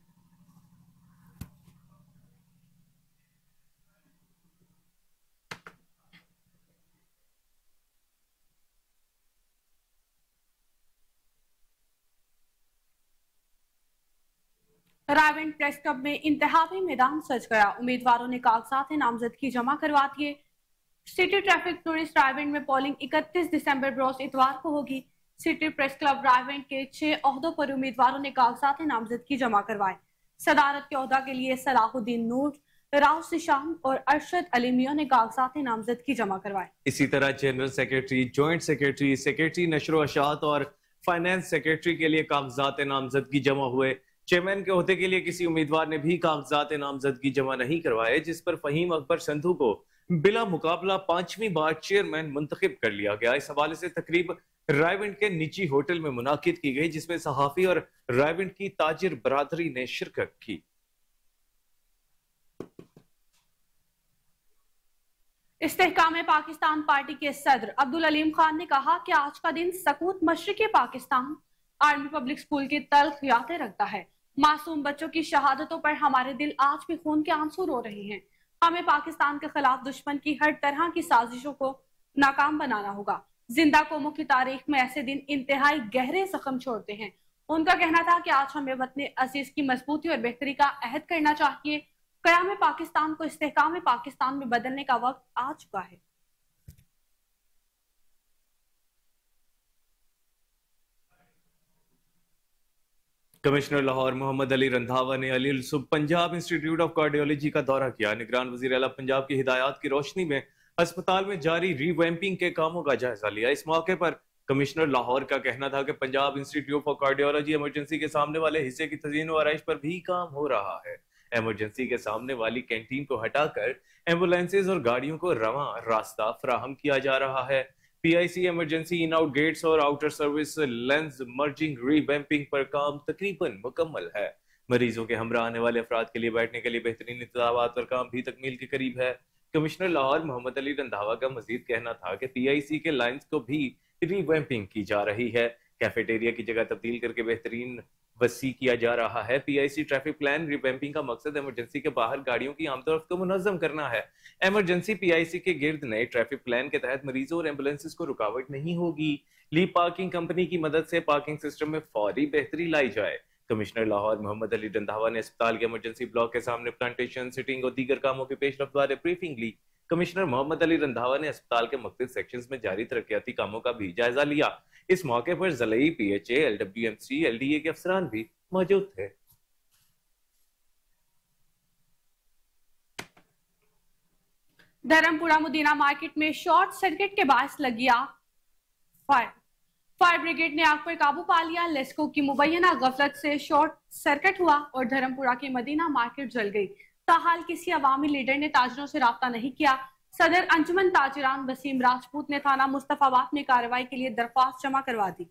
रायविंड प्रेस क्लब में इंतहाई मैदान सज गया। उम्मीदवारों ने कागजात नामजदगी जमा करवा दिए। सिटी ट्रैफिक टूरिस्ट रायविंड में पोलिंग 31 दिसंबर रोज इतवार को होगी। सिटी प्रेस क्लब रायविंड के 6 ओहदों पर उम्मीदवारों ने कागजात नामजदगी जमा करवाए। सदारत के ओहदा के लिए सलाहुद्दीन नूर, राव सिशान और अरशद अली मियां ने कागजात नामजदगी जमा करवाए। इसी तरह general secretary, joint secretary, secretary नशर अशात और फाइनेंस सेक्रेटरी के लिए कागजात नामजदगी जमा हुए। चेयरमैन के ओहदे के लिए किसी उम्मीदवार ने भी कागजात नामजदगी जमा नहीं करवाए, जिस पर फहीम अकबर संधू को बिला मुकाबला 5वीं बार चेयरमैन मुंतखब कर लिया गया। इस हवाले से तकरीब रायविंड के निजी होटल में मुनाकिद की गई, जिसमें सहाफी और रायविंड की ताजिर बरादरी ने शिरकत की। इस्तेहकाम पाकिस्तान पार्टी के सदर अब्दुल अलीम खान ने कहा कि आज का दिन सकूत मशरिकी पाकिस्तान आर्मी पब्लिक स्कूल की तल्ख यादें रखता है। मासूम बच्चों की शहादतों पर हमारे दिल आज भी खून के आंसू रो रहे हैं। हमें पाकिस्तान के खिलाफ दुश्मन की हर तरह की साजिशों को नाकाम बनाना होगा। जिंदा कौमों की तारीख में ऐसे दिन इंतहाई गहरे जख्म छोड़ते हैं। उनका कहना था कि आज हमें वतन अजीज की मजबूती और बेहतरी का अहद करना चाहिए। क़याम पाकिस्तान को इस्तेहकाम पाकिस्तान में बदलने का वक्त आ चुका है। कमिश्नर लाहौर मोहम्मद अली रंधावा ने अली सुब पंजाब इंस्टीट्यूट ऑफ कार्डियोलॉजी का दौरा किया। निगरान वजीर आला पंजाब की हिदायत की रोशनी में अस्पताल में जारी रीवैम्पिंग के कामों का जायजा लिया। इस मौके पर कमिश्नर लाहौर का कहना था कि Punjab institute of cardiology emergency के सामने वाले हिस्से की तज़ीन व आराइश पर भी काम हो रहा है। इमरजेंसी के सामने वाली कैंटीन को हटाकर एम्बुलेंसेज और गाड़ियों को रवां रास्ता फराहम किया जा रहा है। PIC emergency in out gates और outer service lanes merging revamping पर काम तकरीबन मुकम्मल है। मरीजों के हमरा आने वाले अफराद के लिए बैठने के लिए बेहतरीन इंतजामात पर काम भी तकमील के करीब है। कमिश्नर लाहौर मोहम्मद अली रंधावा का मजीद कहना था कि PIC के लाइन्स को भी रीवैम्पिंग की जा रही है। कैफेटेरिया की जगह तब्दील करके बेहतरीन वसी किया जा रहा है। PIC ट्रैफिक प्लान रिवैम्पिंग का मकसद इमरजेंसी के बाहर गाड़ियों की आमदोरफ्त को मुनज़्ज़म करना है। इमरजेंसी PIC के गिर्द नए ट्रैफिक प्लान के तहत मरीजों और एम्बुलेंसेज को रुकावट नहीं होगी। ली पार्किंग कंपनी की मदद से पार्किंग सिस्टम में फौरी बेहतरी लाई जाए। कमिश्नर लाहौर मोहम्मद अली रंधावा ने अस्पताल के इमरजेंसी ब्लॉक के सामने प्लांटेशन, सिटिंग और दीगर कामों की पेशरफ्त बारे ब्रीफिंग ली। कमिश्नर मोहम्मद अली रंधावा ने अस्पताल के मुख्तलिफ सेक्शंस में जारी तरक्याती कामों का भी जायजा लिया। इस मौके पर ज़लई, PHA, LWMC, LDA के अफसरान भी मौजूद थे। धर्मपुरा मुदीना मार्केट में शॉर्ट सर्किट के बायस लगी आग। फायर ब्रिगेड ने आग पर काबू पा लिया। लेस्को की मुबैना गफलत से शॉर्ट सर्किट हुआ और धर्मपुरा की मदीना मार्केट जल गई। ताहाल किसी अवामी लीडर ने ताजरों से राब्ता नहीं किया। सदर अंजुमन ताजरान वसीम राजपूत ने थाना मुस्तफाबाद में कार्रवाई के लिए दरख्वास्त जमा करवा दी।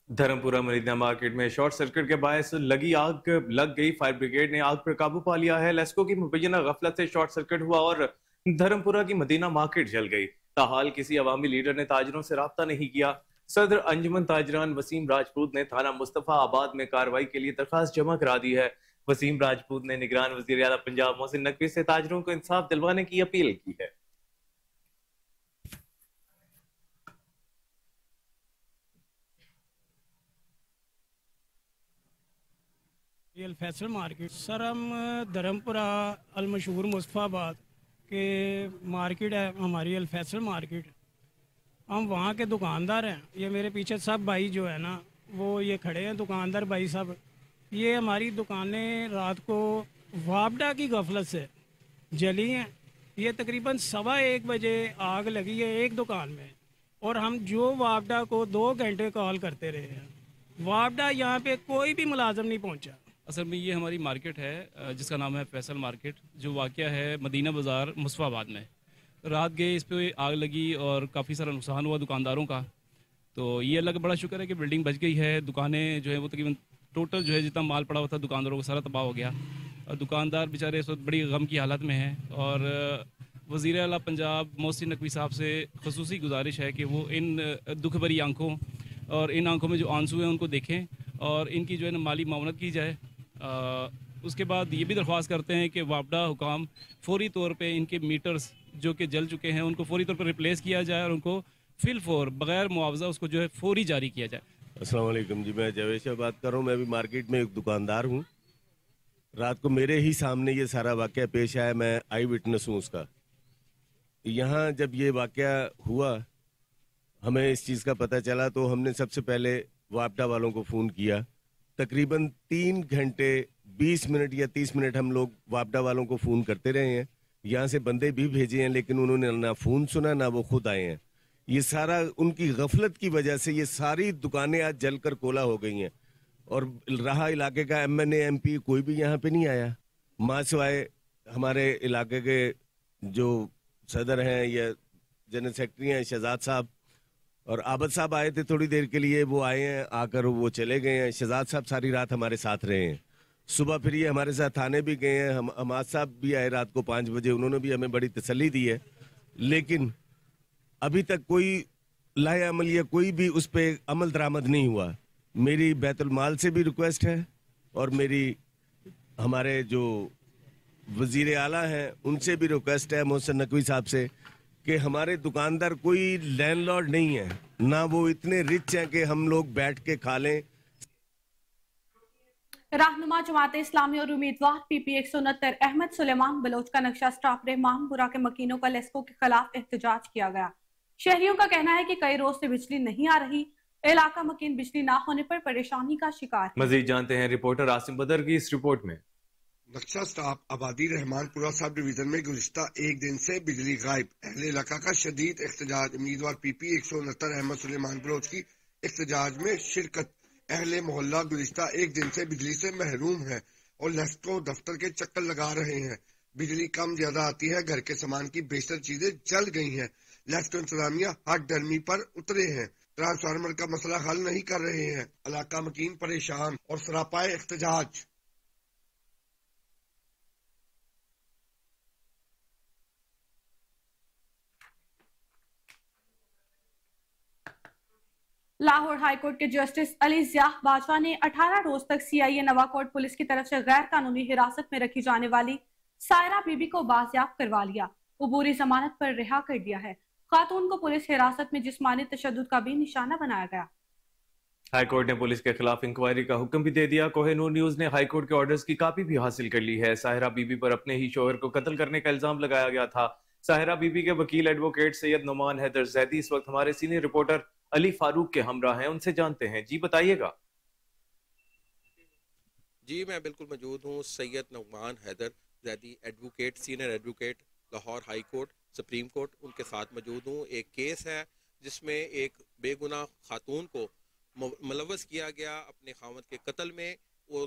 धर्मपुरा मदीना मार्केट में शॉर्ट सर्किट के बायस आग लग गई। फायर ब्रिगेड ने आग पर काबू पा लिया है। लेस्को की मुबैना गफलत से शॉर्ट सर्किट हुआ और धर्मपुरा की मदीना मार्केट जल गई। ताहाल किसी अवामी लीडर ने ताजरों से राब्ता नहीं किया। सदर अंजुमन ताजरान वसीम राजपूत ने थाना मुस्तफाबाद में कार्रवाई के लिए दरखास्त जमा करा दी है। वसीम राजपूत ने निगरान वजीर आला पंजाब मोहसिन नकवी से ताजरों को इंसाफ दिलवाने की अपील की है। फैसल मार्केट सर, हम धर्मपुरा अलमशहूर मुस्तफाबाद के मार्केट है हमारी अलफैसल मार्केट। हम वहाँ के दुकानदार हैं। ये मेरे पीछे सब भाई जो है ना वो ये खड़े हैं दुकानदार भाई सब। ये हमारी दुकानें रात को वापडा की गफलत से जली हैं। ये तकरीबन 1:15 बजे आग लगी है एक दुकान में और हम जो वापडा को 2 घंटे कॉल करते रहे हैं। वापडा यहाँ पे कोई भी मुलाजम नहीं पहुँचा। असल में ये हमारी मार्केट है जिसका नाम है फैसल मार्केट, जो वाक़या है मदीना बाज़ार मुस्तफ़ाबाद में। रात गए इस पे आग लगी और काफ़ी सारा नुकसान हुआ दुकानदारों का। तो ये अल्लाह का बड़ा शुक्र है कि बिल्डिंग बच गई है। दुकानें जो है वो तकरीबन टोटल जो है जितना माल पड़ा हुआ था दुकानदारों को सारा तबाह हो गया और दुकानदार बेचारे इस वक्त बड़ी गम की हालत में हैं। और वज़ीर आला पंजाब मोहसिन नकवी साहब से ख़ुसूसी गुजारिश है कि वो इन दुख भरी आंखों और इन आंखों में जो आंसू हैं उनको देखें और इनकी जो है ना माली मावनत की जाए। उसके बाद ये भी दरख्वास्त करते हैं कि वापडा हुकाम फौरी तौर पे इनके मीटर्स जो कि जल चुके हैं उनको फौरी तौर पर रिप्लेस किया जाए और उनको फिल फॉर बगैर मुआवजा उसको जो है फौरी जारी किया जाए। अस्सलाम वालेकुम जी, मैं जावेद शाह बात कर रहा हूँ। मैं अभी मार्केट में एक दुकानदार हूँ। रात को मेरे ही सामने ये सारा वाक़या पेश आया, मैं आई विटनेस हूँ उसका। यहाँ जब ये वाक़या हुआ हमें इस चीज़ का पता चला तो हमने सबसे पहले वापडा वालों को फ़ोन किया। तकरीबन 3 घंटे 20 मिनट या 30 मिनट हम लोग वापडा वालों को फ़ोन करते रहे हैं। यहाँ से बंदे भी भेजे हैं लेकिन उन्होंने ना फ़ोन सुना ना वो खुद आए हैं। ये सारा उनकी गफलत की वजह से ये सारी दुकानें आज जलकर कोला हो गई हैं और रहा इलाके का MNA MP कोई भी यहाँ पे नहीं आया। माँ सिवाय हमारे इलाके के जो सदर हैं या जनरल सेक्रेटरी हैं शहजाद साहब और आबद साहब आए थे थोड़ी देर के लिए, वो आए हैं, आकर वो चले गए हैं। शहजाद साहब सारी रात हमारे साथ रहे हैं। सुबह फिर ये हमारे साथ थाने भी गए हैं। हम हमाद साहब भी आए रात को 5 बजे, उन्होंने भी हमें बड़ी तसल्ली दी है। लेकिन अभी तक कोई लाए अमल या कोई भी उस पर अमल दरामद नहीं हुआ। मेरी बैतुल माल से भी रिक्वेस्ट है और मेरी हमारे जो वजीर आला हैं उनसे भी रिक्वेस्ट है मोहसिन नकवी साहब से कि हमारे दुकानदार कोई लैंडलॉर्ड नहीं है, ना वो इतने रिच हैं कि हम लोग बैठ के खा लें। रहनुमा जमात इस्लामी और उम्मीदवार PP 169 अहमद सुलेमान बलोच का नक्शा स्टॉप महमपुरा के मकीनों का लेस्को के खिलाफ एहतजाज किया गया। शहरियों का कहना है कि कई रोज से बिजली नहीं आ रही, इलाका मकीन बिजली ना होने पर परेशानी का शिकार है। मजीद जानते हैं रिपोर्टर आसिम बदर की इस रिपोर्ट में। नक्शा स्टाफ आबादी रहमानपुरा सब डिवीजन में गुज़िश्ता एक दिन से बिजली गायब। अहले इलाका का शदीद एहतजाज। उम्मीदवार PP 169 अहमद सुलेमान बलोच की एहतजाज में शिरकत। अहले मोहल्ला गुज़िश्ता एक दिन से बिजली से महरूम है और लेस्को दफ्तर के चक्कर लगा रहे हैं। बिजली कम ज्यादा आती है, घर के सामान की बेशतर चीजें जल गई हैं। लेफ्ट इंतजामिया हद डरमी पर उतरे हैं। ट्रांसफार्मर का मसला हल नहीं कर रहे हैं। इलाका मकीन परेशान और सरापाए एहतजाज। लाहौर हाईकोर्ट के जस्टिस अली ज़िया बाजवा ने 18 रोज तक CIA नवाकोट पुलिस की तरफ से गैर कानूनी हिरासत में रखी जाने वाली सायरा बीबी को बाजियाब करवा लिया, उबूरी जमानत पर रिहा कर दिया है। खातून को पुलिस हिरासत में जिस्मानी तशद्दुद का भी निशाना बनाया गया। हाईकोर्ट ने पुलिस के खिलाफ इंक्वायरी का हुक्म भी दे दिया। कोहिनूर न्यूज ने हाईकोर्ट के ऑर्डर्स की कॉपी भी हासिल कर ली है। साहिरा बीबी पर अपने ही शोहर को कत्ल करने का इल्जाम लगाया गया था। साहिरा बीबी के वकील एडवोकेट सैयद नुमान हैदर जैदी इस वक्त हमारे सीनियर रिपोर्टर अली फारूक के हमरा हैं, उनसे जानते हैं। जी बताइएगा। जी मैं बिल्कुल मौजूद हूँ। Syed Noman Haider Zaidi advocate, senior advocate Lahore high court, supreme court, उनके साथ मौजूद हूँ। एक केस है जिसमें एक बेगुनाह खातून को मुलव्वस किया गया अपने खामद के कत्ल में और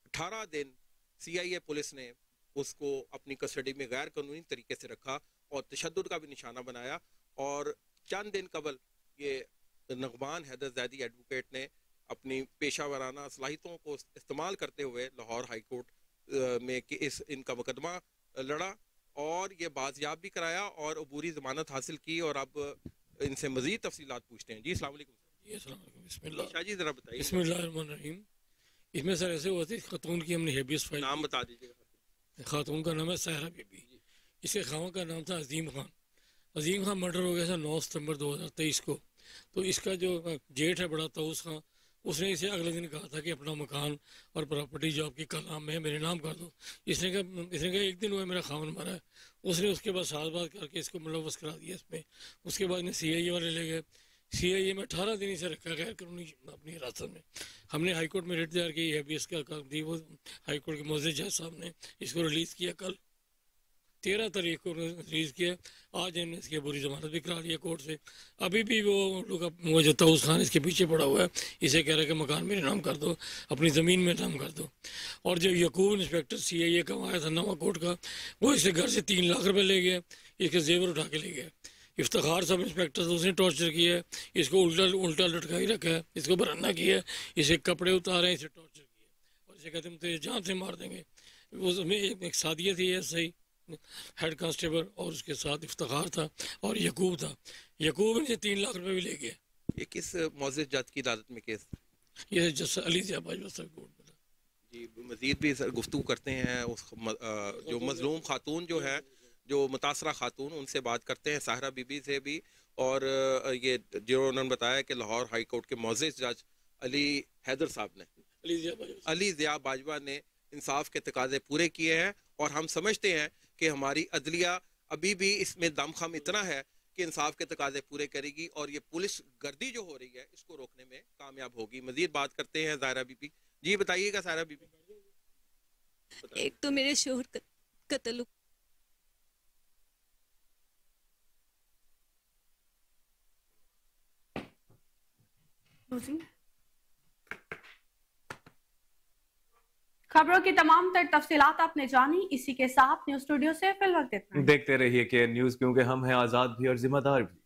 18 दिन CIA पुलिस ने उसको अपनी कस्टडी में गैर कानूनी तरीके से रखा और तशद्दुद का भी निशाना बनाया। और चंद दिन कबल ये नुमान हैदर जैदी एडवोकेट ने अपनी पेशा वाराना सलाहियतों को इस्तेमाल करते हुए लाहौर हाई कोर्ट में इनका मुकदमा लड़ा और ये बाजियाब भी कराया और अबूरी जमानत हासिल की। और अब इनसे मजीद तफसीलात पूछते हैं। जी अस्सलाम वालेकुम। शाह जी जरा बताइए। बिस्मिल्लाहिर्रहमानिर्रहीम। इसमें सर ऐसे हुआ था, खातून की हमने हेबियस फाइल। नाम बता दीजिएगा। खातून का नाम है सायरा बीबी, इसके खावा का नाम था अजीम खान। अजीम खान मर्डर हो गया था 9 सितंबर 2023 को। तो इसका जो जेठ है बड़ा ताऊस खान, उसने इसे अगले दिन कहा था कि अपना मकान और प्रॉपर्टी जो आपकी कलाम में है मेरे नाम कर दो। इसने कहा एक दिन हुआ मेरा खावन मरा है। उसने उसके बाद साथ बात करके इसको मुलव्वस करा दिया इसमें। उसके बाद इन्हें CIA वाले ले गए। CIA में 18 दिन इसे रखा गया कानूनी अपनी हिरासत में। हमने हाईकोर्ट में रिट दायर की है, इसका दी वो हाईकोर्ट के मोअज़्ज़िज़ जज साहब ने इसको रिलीज़ किया कल। 13 तारीख को रिलीज़ किया। आज हमने इसकी बुरी जमानत भी करा ली है कोर्ट से। अभी भी वो लोग वो जो ताऊस खान इसके पीछे पड़ा हुआ है, इसे कह रहा है कि मकान मेरे नाम कर दो, अपनी ज़मीन में नाम कर दो। और जो यकूब इंस्पेक्टर CIA का आया था नवा कोर्ट का, वो इसके घर से 3 लाख रुपये ले गया, इसके जेवर उठा के ले गया। इफ्तार सब इंस्पेक्टर था, उसने टॉर्चर किया है, इसको उल्टा उल्टा लटका ही रखा है, इसको बराना किया है, इसे कपड़े उतारे, इसे टॉर्चर किया और इसे कहते हम तेरे जान से मार देंगे। उसमें एक सादिया थी SI हेड कांस्टेबल और उसके साथ इफ्तार था और यकूब था। यकूब ने 3 लाख रुपए भी ले गया। ये किस मौजूद जज की अदालत में केस? ये जज अली ज़िया बाजवा साहब कोर्ट में। जी मजीद भी सर गुफ्तगू करते हैं उस जो मजलूम खातून जो है, जो मुतासरा खातून, उनसे बात करते हैं, साहरा बीबी से भी। और ये जो उन्होंने बताया कि लाहौर हाई कोर्ट के मौजूद जज अली हैदर साहब ने, अली ज़िया बाजवा ने इंसाफ के तकाजे पूरे किए हैं। और हम समझते हैं कि हमारी अदलिया अभी भी इसमें दमखम इतना है कि इंसाफ के तकाजे पूरे करेगी और ये पुलिस गर्दी जो हो रही है इसको रोकने में कामयाब होगी। मजीद बात करते हैं ज़ायरा बीबी। जी बताइएगा ज़ायरा बीबी। एक तो मेरे शोहर कत्ल खबरों की तमाम तर तफसीलात आपने जानी। इसी के साथ न्यूज स्टूडियो से फिलहाल इतना ही। देखते रहिए के न्यूज, क्योंकि हम हैं आजाद भी और जिम्मेदार भी।